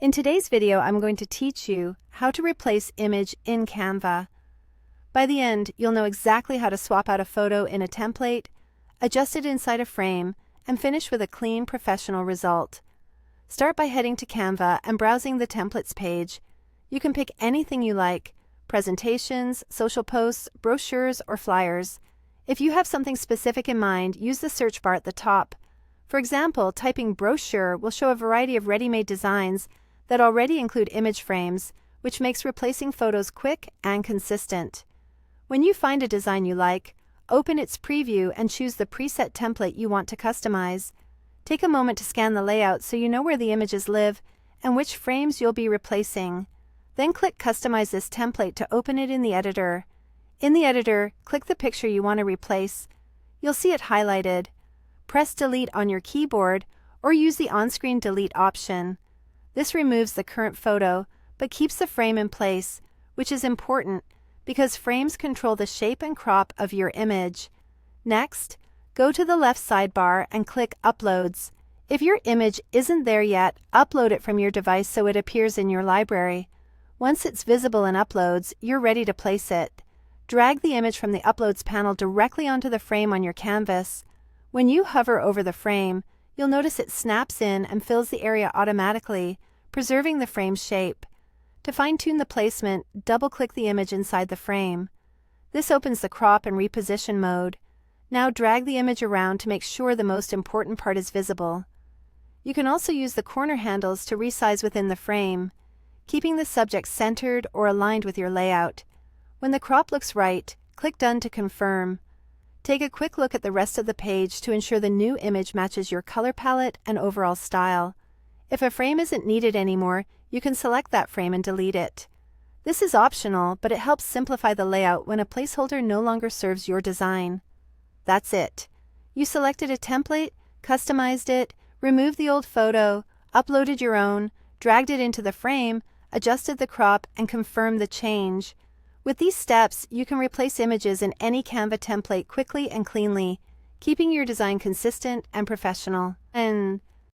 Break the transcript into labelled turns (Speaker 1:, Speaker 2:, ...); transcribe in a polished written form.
Speaker 1: In today's video, I'm going to teach you how to replace image in Canva. By the end, you'll know exactly how to swap out a photo in a template, adjust it inside a frame, and finish with a clean, professional result. Start by heading to Canva and browsing the templates page. You can pick anything you like: presentations, social posts, brochures, or flyers. If you have something specific in mind, use the search bar at the top. For example, typing brochure will show a variety of ready-made designs that already include image frames, which makes replacing photos quick and consistent. When you find a design you like, open its preview and choose the preset template you want to customize. Take a moment to scan the layout so you know where the images live and which frames you'll be replacing. Then click Customize this template to open it in the editor. In the editor, click the picture you want to replace. You'll see it highlighted. Press Delete on your keyboard or use the on-screen Delete option. This removes the current photo, but keeps the frame in place, which is important because frames control the shape and crop of your image. Next, go to the left sidebar and click Uploads. If your image isn't there yet, upload it from your device so it appears in your library. Once it's visible in Uploads, you're ready to place it. Drag the image from the Uploads panel directly onto the frame on your canvas. When you hover over the frame, you'll notice it snaps in and fills the area automatically, preserving the frame's shape. To fine-tune the placement, double-click the image inside the frame. This opens the crop and reposition mode. Now drag the image around to make sure the most important part is visible. You can also use the corner handles to resize within the frame, keeping the subject centered or aligned with your layout. When the crop looks right, click Done to confirm. Take a quick look at the rest of the page to ensure the new image matches your color palette and overall style. If a frame isn't needed anymore, you can select that frame and delete it. This is optional, but it helps simplify the layout when a placeholder no longer serves your design. That's it. You selected a template, customized it, removed the old photo, uploaded your own, dragged it into the frame, adjusted the crop, and confirmed the change. With these steps, you can replace images in any Canva template quickly and cleanly, keeping your design consistent and professional. And